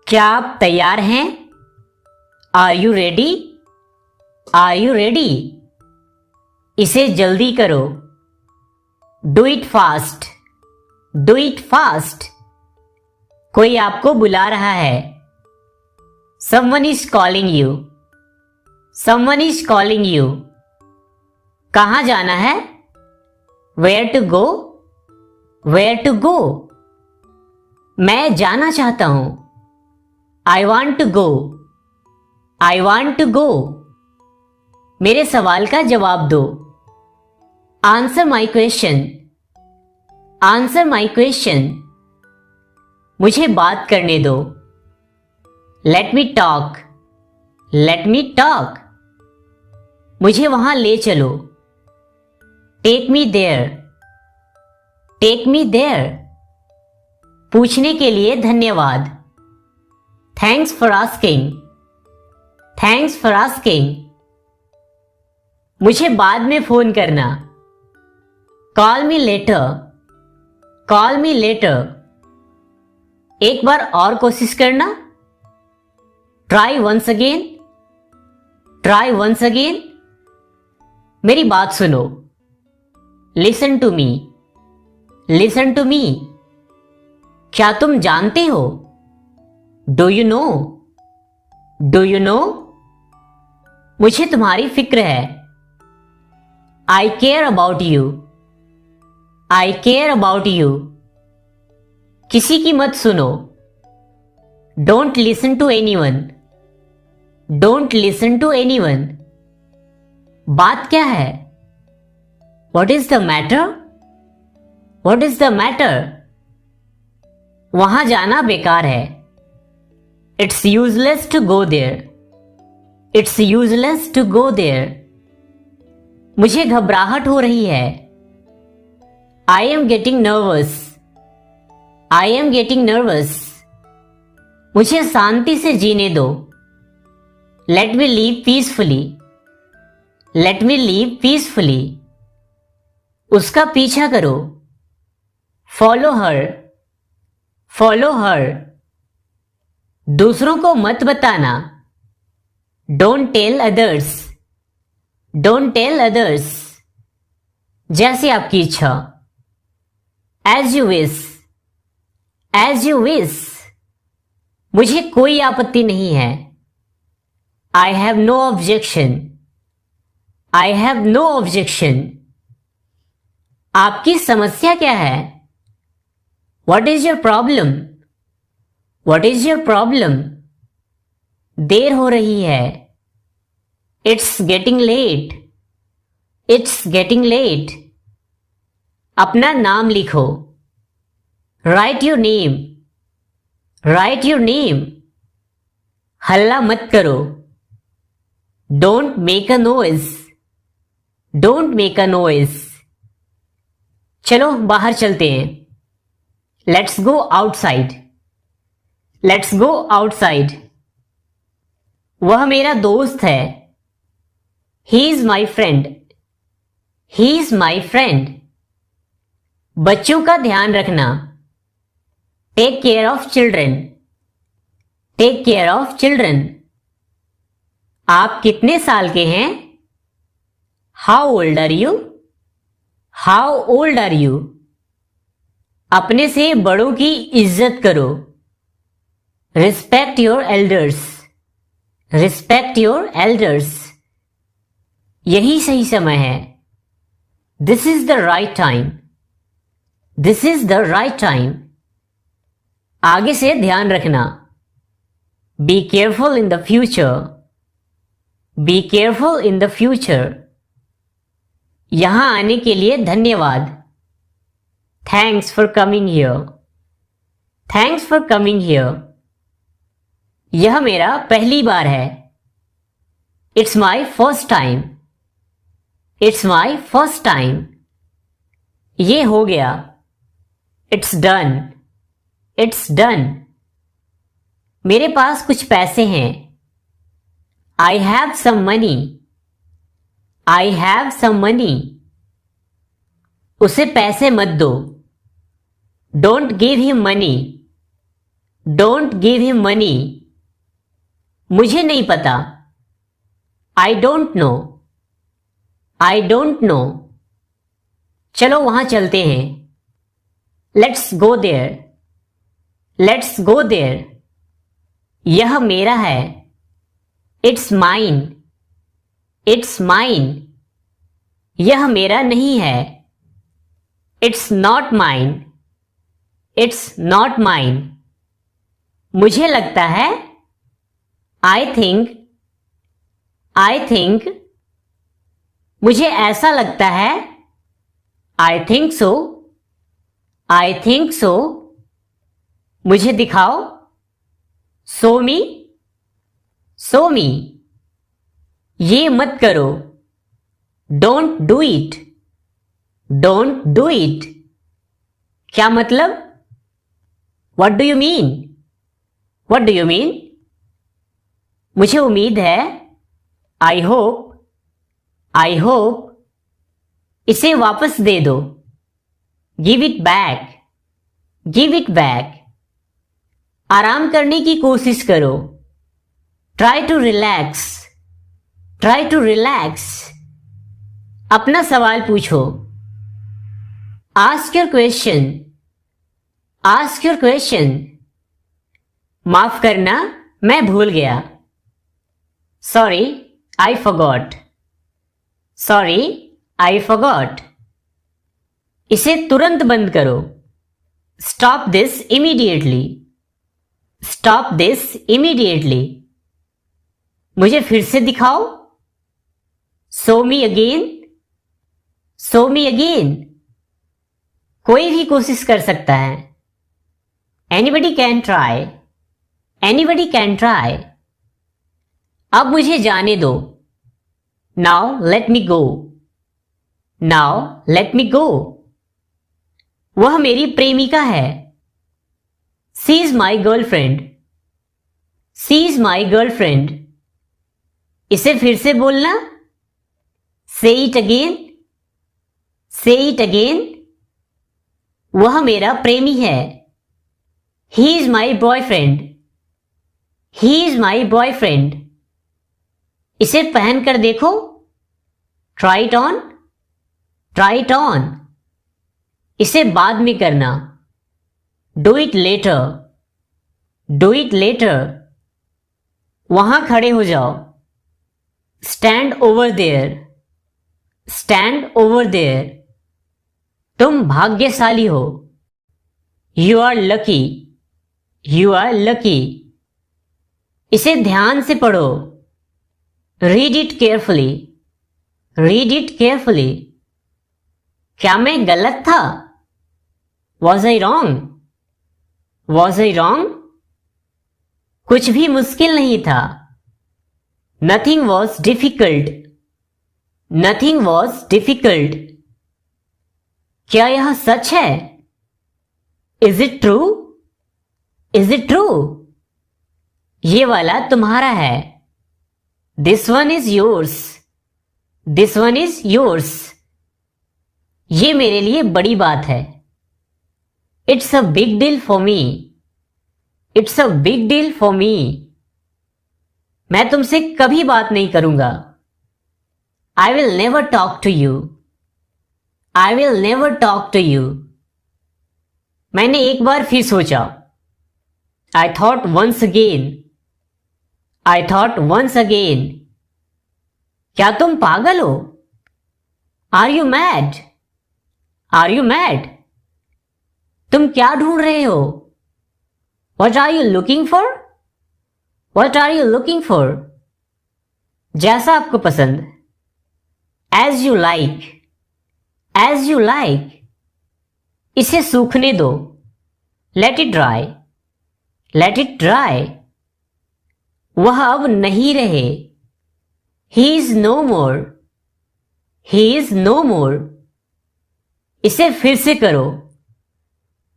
क्या आप तैयार हैं? Are you ready? Are you ready? इसे जल्दी करो। Do it fast. Do it fast. कोई आपको बुला रहा है। Someone is calling you. Someone is calling you. कहाँ जाना है? Where to go. Where to go. मैं जाना चाहता हूं। I want to go. I want to go. मेरे सवाल का जवाब दो। Answer my question. Answer my question. मुझे बात करने दो। Let me talk. Let me talk. मुझे वहां ले चलो। Take me there. Take me there. पूछने के लिए धन्यवाद। Thanks for asking. Thanks for asking. मुझे बाद में फोन करना। Call me later. Call me later. एक बार और कोशिश करना। Try once again. Try once again. मेरी बात सुनो। Listen to me. Listen to me. क्या तुम जानते हो? Do you know? Do you know? मुझे तुम्हारी फिक्र है। आई care about you. I care about you. किसी की मत सुनो। Don't listen to anyone. Don't listen to anyone. बात क्या है? What is the matter? What is the matter? वहां जाना बेकार है। It's useless to go there. It's useless to go there. मुझे घबराहट हो रही है। I am getting nervous. I am getting nervous. मुझे शांति से जीने दो। Let me leave peacefully. Let me leave peacefully. उसका पीछा करो। Follow her. Follow her. दूसरों को मत बताना। Don't tell others. Don't tell others. जैसे आपकी इच्छा। As you wish. As you wish. मुझे कोई आपत्ति नहीं है। I have no objection. I have no objection. आपकी समस्या क्या है? What is your problem? What is your problem? देर हो रही है। It's getting late. It's getting late. अपना नाम लिखो। Write your name. Write your name. हल्ला मत करो। Don't make a noise. Don't make a noise. चलो बाहर चलते हैं। Let's go outside. Let's go outside. वह मेरा दोस्त है। He is my friend. He is my friend. बच्चों का ध्यान रखना। Take care of children. Take care of children. आप कितने साल के हैं? How old are you? How old are you? अपने से बड़ों की इज्जत करो। Respect your elders. Respect your elders. यही सही समय है। This is the right time. This is the right time. आगे से ध्यान रखना। Be careful in the future. Be careful in the future. यहां आने के लिए धन्यवाद। Thanks for coming here. Thanks for coming here. यह मेरा पहली बार है। It's my first time. It's my first time. ये हो गया। It's done. It's done. मेरे पास कुछ पैसे हैं। I have some money. I have some money. उसे पैसे मत दो। Don't give him money. Don't give him money, मुझे नहीं पता। I don't know, I don't know, चलो वहां चलते हैं। Let's go there, let's go there, यह मेरा है। इट्स माइन, इट्स माइन, यह मेरा नहीं है। It's not mine, it's not mine, मुझे लगता है। आई थिंक, आई थिंक, मुझे ऐसा लगता है। I think so, I think so, मुझे दिखाओ। सो मी, सो मी, ये मत करो। Don't do it, don't do it, क्या मतलब? What do you mean, what do you mean? मुझे उम्मीद है। आई होप, आई होप, इसे वापस दे दो। Give it back, give it back, आराम करने की कोशिश करो। Try to relax, try to relax, अपना सवाल पूछो। Ask your question, ask your question, माफ करना मैं भूल गया। Sorry I forgot, sorry I forgot, इसे तुरंत बंद करो। Stop this immediately, stop this immediately, मुझे फिर से दिखाओ। सो मी अगेन, सो मी अगेन, कोई भी कोशिश कर सकता है। Anybody can try, anybody can try, अब मुझे जाने दो। Now let me go, now let me go, वह मेरी प्रेमिका है। She is my girlfriend, she is my girlfriend, इसे फिर से बोलना। Say it again, say it again, वह मेरा प्रेमी है। He is my boyfriend, he is my boyfriend, इसे पहन कर देखो। Try it on, try it on, इसे बाद में करना। Do it later, do it later, वहां खड़े हो जाओ। Stand over there, stand over there, तुम भाग्यशाली हो। You are lucky, you are lucky, इसे ध्यान से पढ़ो। Read it carefully, read it carefully, क्या मैं गलत था? Was I wrong, was I wrong, कुछ भी मुश्किल नहीं था। Nothing was difficult, nothing was difficult, क्या यह सच है? Is it true, is it true, ये वाला तुम्हारा है। This one is yours, this one is yours, ये मेरे लिए बड़ी बात है। It's a big deal for me, it's a big deal for me, मैं तुमसे कभी बात नहीं करूंगा। I will never talk to you, I will never talk to you, मैंने एक बार फिर सोचा। I thought once again, I thought once again, क्या तुम पागल हो? Are you mad, are you mad, तुम क्या ढूंढ रहे हो? What are you looking for, what are you looking for, जैसा आपको पसंद। As you like, as you like, इसे सूखने दो। Let it dry, let it dry, वह अब नहीं रहे। He is no more, he is no more, इसे फिर से करो।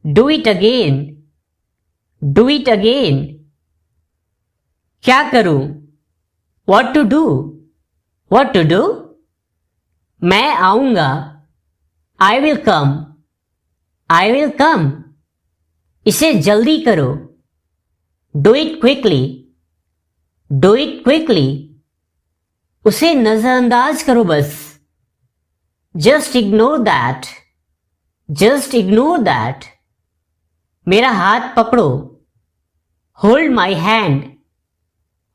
Do it again, do it again, क्या करूं? What to do, what to do, मैं आऊंगा। I will come, I will come, इसे जल्दी करो। Do it quickly, do it quickly. उसे नजरअंदाज करो बस, just ignore that, just ignore that. मेरा हाथ पकड़ो, hold my hand,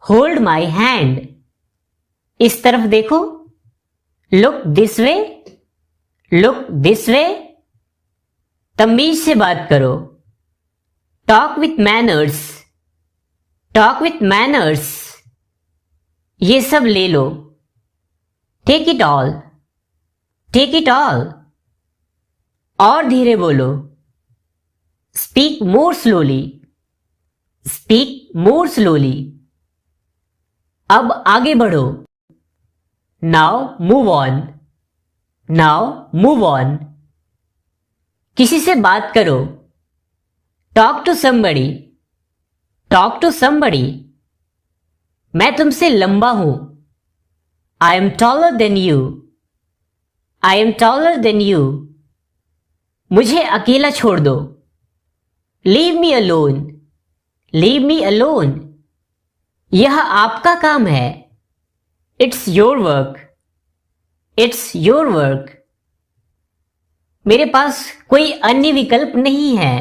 hold my hand. इस तरफ देखो, look this way, look this way. तमीज से बात करो, talk with manners, talk with manners. ये सब ले लो, take it all, take it all. और धीरे बोलो, speak more slowly, speak more slowly. अब आगे बढ़ो, now move on, now move on. किसी से बात करो, talk to somebody, talk to somebody. मैं तुमसे लंबा हूं, I am taller than you, I am taller than you. मुझे अकेला छोड़ दो, leave me alone, leave me alone. यह आपका काम है, it's your work, it's your work. मेरे पास कोई अन्य विकल्प नहीं है,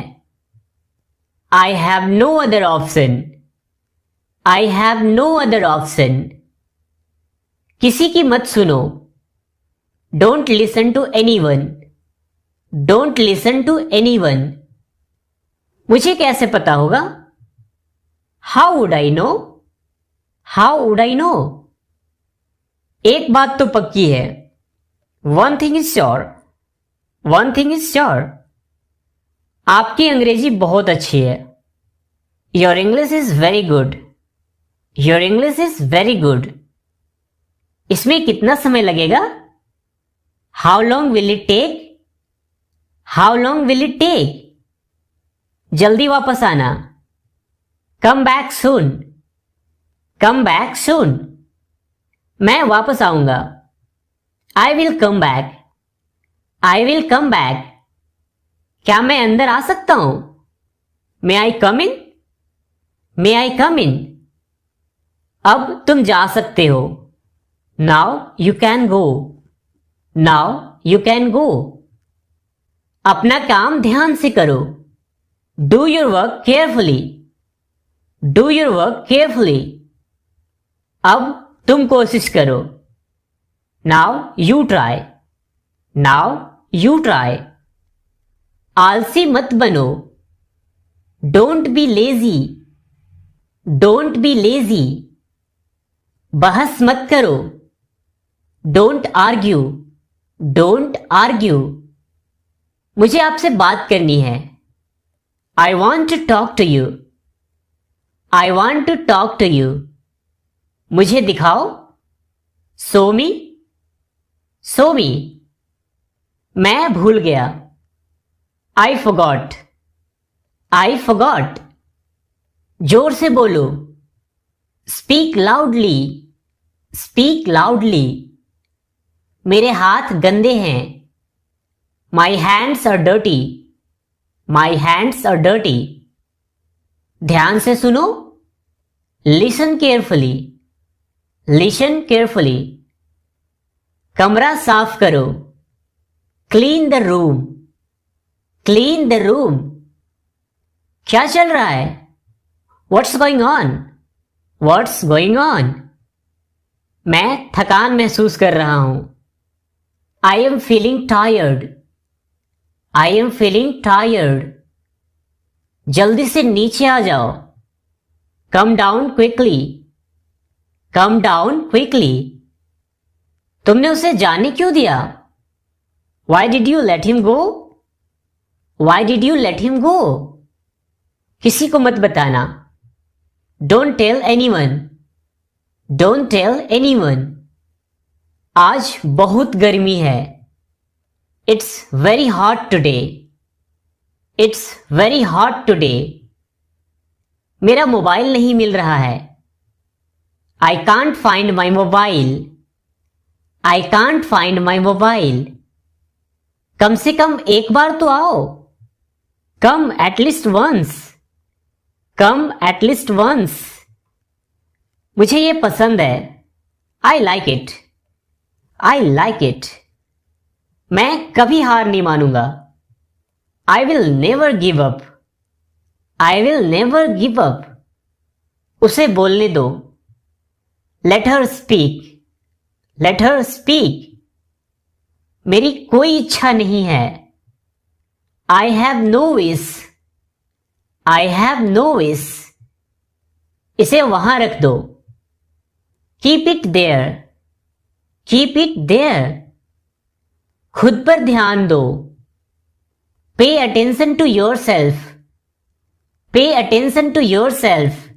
I have no other option, I have no other option. किसी की मत सुनो, don't listen to anyone, don't listen to anyone. मुझे कैसे पता होगा, how would I know, how would I know. एक बात तो पक्की है, one thing is sure, one thing is sure. आपकी अंग्रेजी बहुत अच्छी है, your English is very good, your English is very good. इसमें कितना समय लगेगा, how long will it take, how long will it take. जल्दी वापस आना, come back soon, come back soon. मैं वापस आऊंगा, I will come back, I will come back. क्या मैं अंदर आ सकता हूं, मे आई कम इन, मे आई कम इन। अब तुम जा सकते हो, now you can go, now you can go. अपना काम ध्यान से करो, do your work carefully, do your work carefully. अब तुम कोशिश करो, now you try, now you try. आलसी मत बनो, don't be lazy, don't be lazy. बहस मत करो, डोंट आर्ग्यू, डोंट आर्ग्यू। मुझे आपसे बात करनी है, I want to talk to you, I want to talk to you. मुझे दिखाओ, शो मी, शो मी। मैं भूल गया, आई फॉरगॉट, आई फॉरगॉट। जोर से बोलो, स्पीक लाउडली, स्पीक लाउडली। मेरे हाथ गंदे हैं, my hands are dirty, my hands are dirty. ध्यान से सुनो, लिसन केयरफुली, लिसन केयरफुली। कमरा साफ करो, clean the room, clean the room. क्या चल रहा है, what's going on, what's going on. मैं थकान महसूस कर रहा हूं, I am feeling tired, I am feeling tired. जल्दी से नीचे आ जाओ, come down quickly, come down quickly. तुमने उसे जाने क्यों दिया, why did you let him go, why did you let him go. किसी को मत बताना, don't tell anyone, don't tell anyone. आज बहुत गर्मी है, it's very hot today, it's very hot today. मेरा मोबाइल नहीं मिल रहा है, I can't find my mobile, I can't find my mobile. कम से कम एक बार तो आओ, come at least once, come at least once. मुझे ये पसंद है। I like it. I like it. मैं कभी हार नहीं मानूंगा। I will never give up. I will never give up. उसे बोलने दो। Let her speak. Let her speak. मेरी कोई इच्छा नहीं है। I have no wish. I have no wish. इसे वहां रख दो। Keep it there. Keep it there. खुद पर ध्यान दो। Pay attention to yourself. Pay attention to yourself.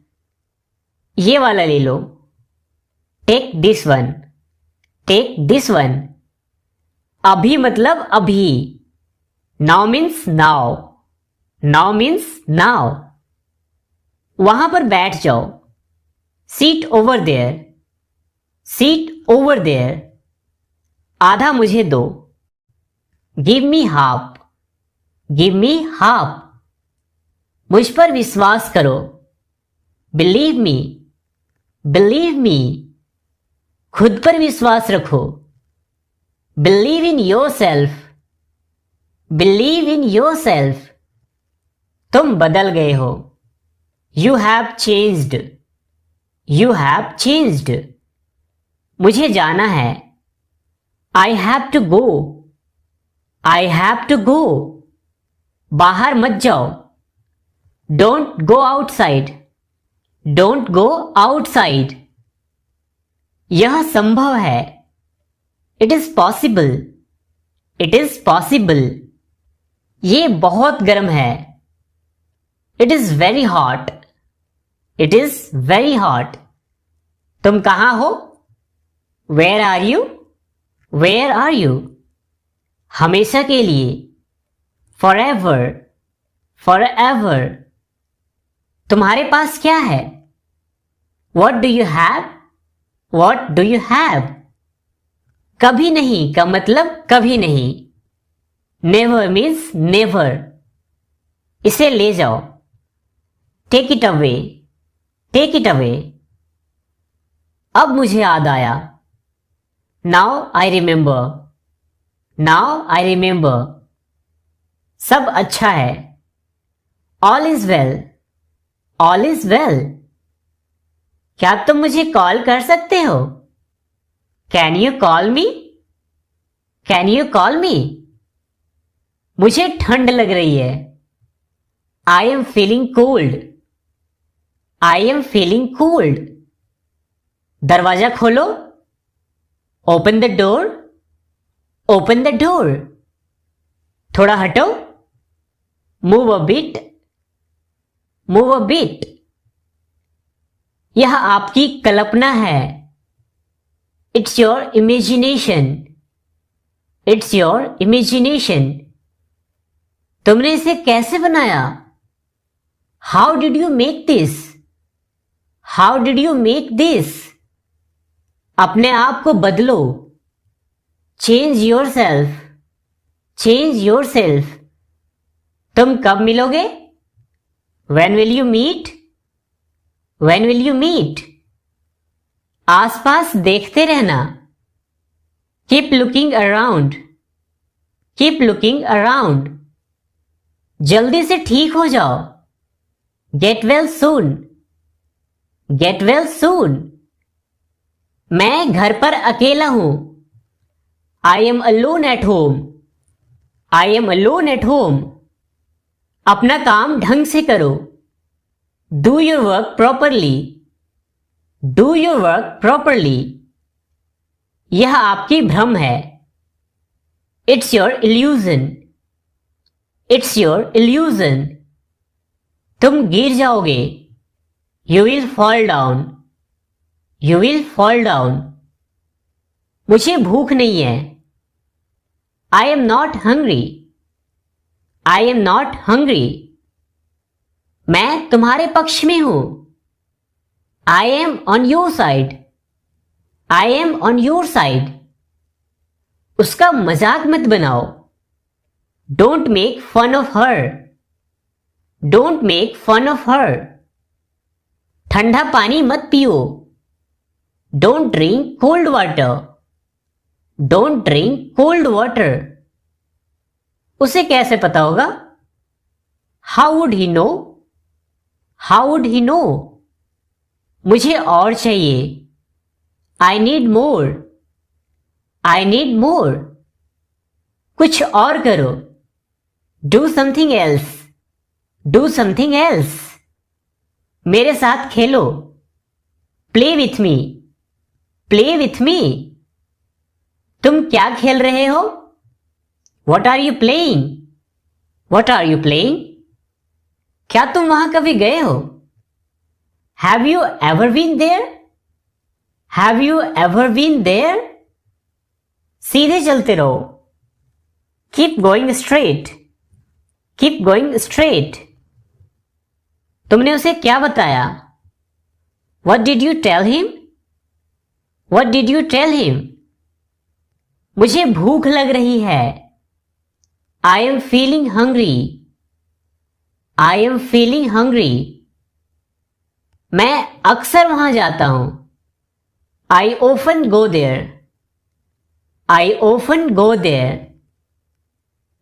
ये वाला ले लो। Take this one. Take this one. अभी मतलब अभी। Now means now. Now means now. वहां पर बैठ जाओ। Seat over there. Seat over there. आधा मुझे दो। Give me half. Give me half. मुझ पर विश्वास करो। Believe me. Believe me. खुद पर विश्वास रखो। Believe in yourself. Believe in yourself. तुम बदल गए हो। You have changed. You have changed. मुझे जाना है। I have to go. I have to go. बाहर मत जाओ। Don't go outside. Don't go outside. यह संभव है। It is possible. It is possible. ये बहुत गर्म है। It is very hot. It is very hot. तुम कहां हो? Where are you? Where are you? हमेशा के लिए। Forever. Forever. तुम्हारे पास क्या है? What do you have? What do you have? कभी नहीं का मतलब कभी नहीं। Never means never. इसे ले जाओ। Take it away. Take it away. अब मुझे याद आया। Now I remember. Now I remember. सब अच्छा है। All is well. All is well. क्या तुम मुझे कॉल कर सकते हो? Can you call me? Can you call मी? मुझे ठंड लग रही है। I am feeling cold. I am feeling cold. दरवाजा खोलो। Open the door. Open the door. थोड़ा हटो। Move a bit. Move a bit. यह आपकी कल्पना है। It's your imagination. It's your imagination. तुमने इसे कैसे बनाया? How did you make this? How did you make this? अपने आप को बदलो। Change your self. Change your self. तुम कब मिलोगे? When will you meet? When will you meet? आसपास देखते रहना। Keep looking around. Keep looking around. जल्दी से ठीक हो जाओ। Get well soon. Get well soon. मैं घर पर अकेला हूं। I am alone at home. I am alone at home. अपना काम ढंग से करो। Do your work properly. Do your work properly. यह आपकी भ्रम है। It's your illusion. It's your illusion. तुम गिर जाओगे। You will fall down. You will fall down. मुझे भूख नहीं है। I am not hungry. I am not hungry. मैं तुम्हारे पक्ष में हूं। I am on your side. I am on your side. उसका मजाक मत बनाओ। Don't make fun of her. Don't make fun of her. ठंडा पानी मत पियो. Don't drink cold water. Don't drink cold water. उसे कैसे पता होगा? How would he know? How would he know? मुझे और चाहिए. I need more. I need more. कुछ और करो. Do something else. Do something else. मेरे साथ खेलो. Play with me. Play with me. तुम क्या खेल रहे हो? What are you playing? What are you playing? क्या तुम वहां कभी गए हो? Have you ever been there? Have you ever been there? सीधे चलते रहो. Keep going straight. Keep going straight. तुमने उसे क्या बताया? What did you tell him? What did you tell him? मुझे भूख लग रही है. I am feeling hungry. I am feeling hungry. मैं अक्सर वहां जाता हूं. I often go there. I often go there.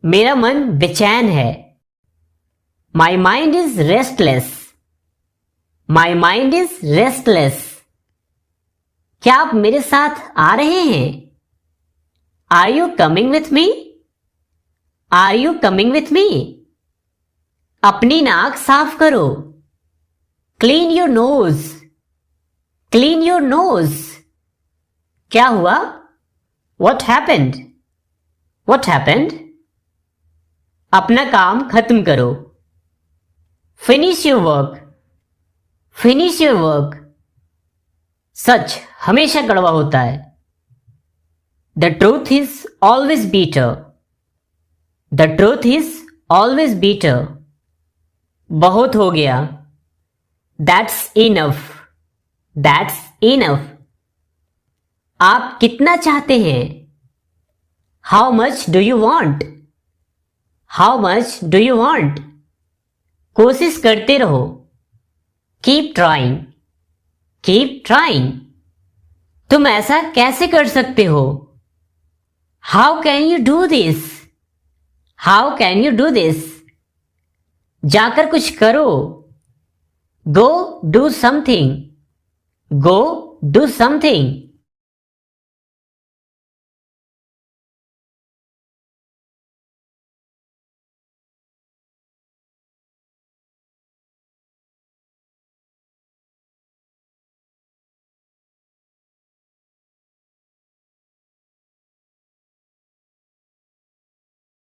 मेरा मन बेचैन है. My mind is restless. My mind is restless. क्या आप मेरे साथ आ रहे हैं? Are you coming with me? Are you coming with me? अपनी नाक साफ करो. Clean your nose. Clean your nose. क्या हुआ? What happened? What happened? अपना काम खत्म करो. Finish your work. Finish your work. सच हमेशा कड़वा होता है. The truth is always bitter. The truth is always bitter. बहुत हो गया. That's enough. That's enough. आप कितना चाहते हैं? How much do you want? How much do you want? कोशिश करते रहो. Keep trying. Keep trying. तुम ऐसा कैसे कर सकते हो? How can you do this? How can you do this? जाकर कुछ करो. Go do something. Go do something.